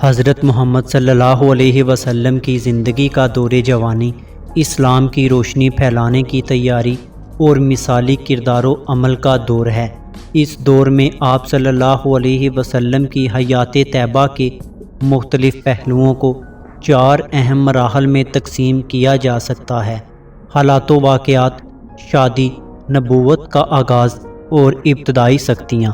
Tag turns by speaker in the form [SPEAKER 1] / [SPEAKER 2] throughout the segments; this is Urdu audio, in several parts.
[SPEAKER 1] حضرت محمد صلی اللہ علیہ وسلم کی زندگی کا دور جوانی اسلام کی روشنی پھیلانے کی تیاری اور مثالی کردار و عمل کا دور ہے۔ اس دور میں آپ صلی اللہ علیہ وسلم کی حیات طیبہ کے مختلف پہلوؤں کو 4 اہم مراحل میں تقسیم کیا جا سکتا ہے: حالات و واقعات، شادی، نبوت کا آغاز اور ابتدائی سختیاں۔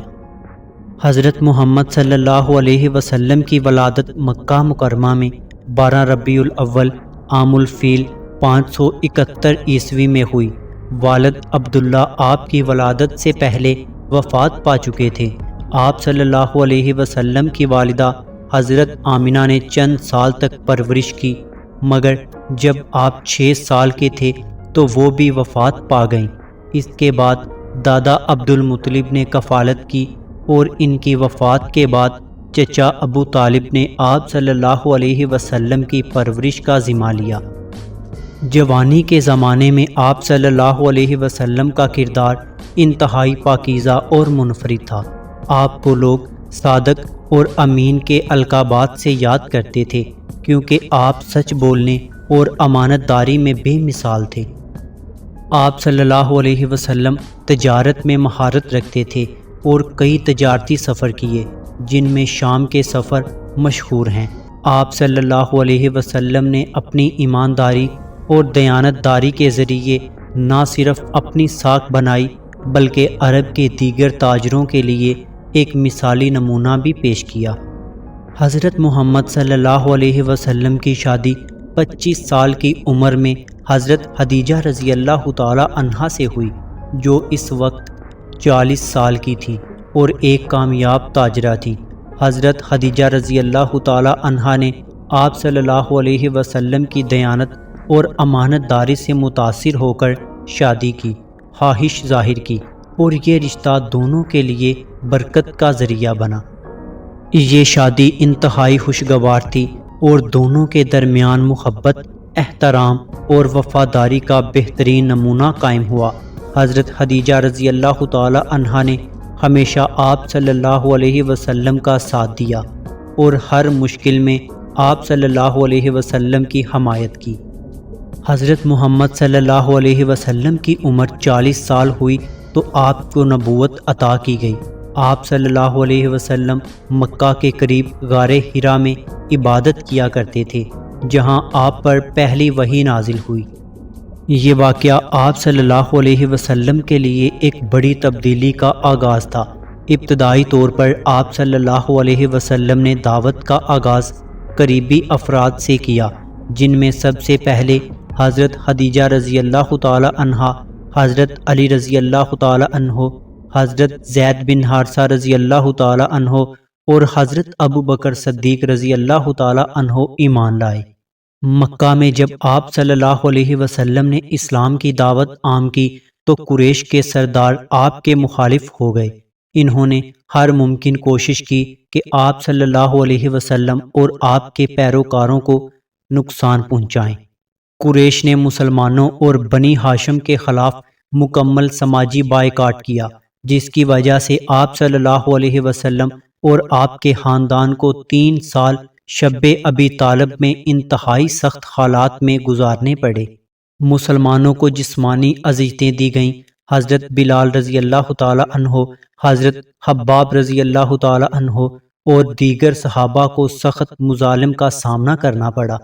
[SPEAKER 1] حضرت محمد صلی اللہ علیہ وسلم کی ولادت مکہ مکرمہ میں 12 ربیع الاول عام الفیل 571 عیسوی میں ہوئی۔ والد عبداللہ آپ کی ولادت سے پہلے وفات پا چکے تھے۔ آپ صلی اللہ علیہ وسلم کی والدہ حضرت آمنہ نے چند سال تک پرورش کی، مگر جب آپ 6 سال کے تھے تو وہ بھی وفات پا گئیں۔ اس کے بعد دادا عبد المطلب نے کفالت کی اور ان کی وفات کے بعد چچا ابو طالب نے آپ صلی اللہ علیہ وسلم کی پرورش کا ذمہ لیا۔ جوانی کے زمانے میں آپ صلی اللہ علیہ وسلم کا کردار انتہائی پاکیزہ اور منفرد تھا۔ آپ کو لوگ صادق اور امین کے القابات سے یاد کرتے تھے، کیونکہ آپ سچ بولنے اور امانت داری میں بے مثال تھے۔ آپ صلی اللہ علیہ وسلم تجارت میں مہارت رکھتے تھے اور کئی تجارتی سفر کیے، جن میں شام کے سفر مشہور ہیں۔ آپ صلی اللہ علیہ وسلم نے اپنی ایمانداری اور دیانت داری کے ذریعے نہ صرف اپنی ساکھ بنائی بلکہ عرب کے دیگر تاجروں کے لیے ایک مثالی نمونہ بھی پیش کیا۔ حضرت محمد صلی اللہ علیہ وسلم کی شادی 25 سال کی عمر میں حضرت خدیجہ رضی اللہ تعالی عنہا سے ہوئی، جو اس وقت 40 سال کی تھی اور ایک کامیاب تاجرہ تھی۔ حضرت خدیجہ رضی اللہ تعالی عنہا نے آپ صلی اللہ علیہ وسلم کی دیانت اور امانت داری سے متاثر ہو کر شادی کی خواہش ظاہر کی، اور یہ رشتہ دونوں کے لیے برکت کا ذریعہ بنا۔ یہ شادی انتہائی خوشگوار تھی اور دونوں کے درمیان محبت، احترام اور وفاداری کا بہترین نمونہ قائم ہوا۔ حضرت خدیجہ رضی اللہ تعالی عنہا نے ہمیشہ آپ صلی اللہ علیہ وسلم کا ساتھ دیا اور ہر مشکل میں آپ صلی اللہ علیہ وسلم کی حمایت کی۔ حضرت محمد صلی اللہ علیہ وسلم کی عمر 40 سال ہوئی تو آپ کو نبوت عطا کی گئی۔ آپ صلی اللہ علیہ وسلم مکہ کے قریب غار حرا میں عبادت کیا کرتے تھے، جہاں آپ پر پہلی وحی نازل ہوئی۔ یہ واقعہ آپ صلی اللہ علیہ وسلم کے لیے ایک بڑی تبدیلی کا آغاز تھا۔ ابتدائی طور پر آپ صلی اللہ علیہ وسلم نے دعوت کا آغاز قریبی افراد سے کیا، جن میں سب سے پہلے حضرت خدیجہ رضی اللہ تعالی عنہا، حضرت علی رضی اللہ تعالی عنہ، حضرت زید بن حارثہ رضی اللہ تعالی عنہ اور حضرت ابو بکر صدیق رضی اللہ تعالی عنہ ایمان لائے۔ مکہ میں جب آپ صلی اللہ علیہ وسلم نے اسلام کی دعوت عام کی تو قریش کے سردار آپ کے مخالف ہو گئے۔ انہوں نے ہر ممکن کوشش کی کہ آپ صلی اللہ علیہ وسلم اور آپ کے پیروکاروں کو نقصان پہنچائیں۔ قریش نے مسلمانوں اور بنی ہاشم کے خلاف مکمل سماجی بائیکاٹ کیا، جس کی وجہ سے آپ صلی اللہ علیہ وسلم اور آپ کے خاندان کو 3 سال شب ابی طالب میں انتہائی سخت حالات میں گزارنے پڑے۔ مسلمانوں کو جسمانی اذیتیں دی گئیں۔ حضرت بلال رضی اللہ تعالی عنہ، حضرت خباب رضی اللہ تعالی عنہ اور دیگر صحابہ کو سخت مظالم کا سامنا کرنا پڑا۔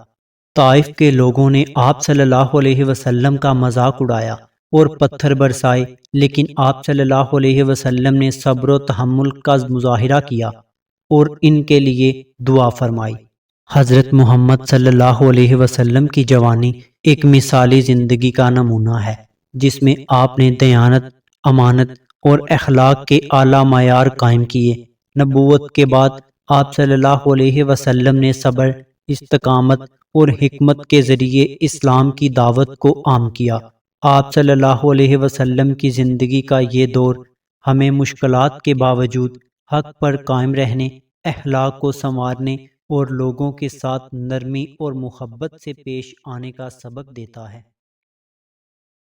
[SPEAKER 1] طائف کے لوگوں نے آپ صلی اللہ علیہ وسلم کا مذاق اڑایا اور پتھر برسائے، لیکن آپ صلی اللہ علیہ وسلم نے صبر و تحمل کا مظاہرہ کیا اور ان کے لیے دعا فرمائی۔ حضرت محمد صلی اللہ علیہ وسلم کی جوانی ایک مثالی زندگی کا نمونہ ہے، جس میں آپ نے دیانت، امانت اور اخلاق کے اعلیٰ معیار قائم کیے۔ نبوت کے بعد آپ صلی اللہ علیہ وسلم نے صبر، استقامت اور حکمت کے ذریعے اسلام کی دعوت کو عام کیا۔ آپ صلی اللہ علیہ وسلم کی زندگی کا یہ دور ہمیں مشکلات کے باوجود حق پر قائم رہنے، اخلاق کو سنوارنے اور لوگوں کے ساتھ نرمی اور محبت سے پیش آنے کا سبق دیتا ہے۔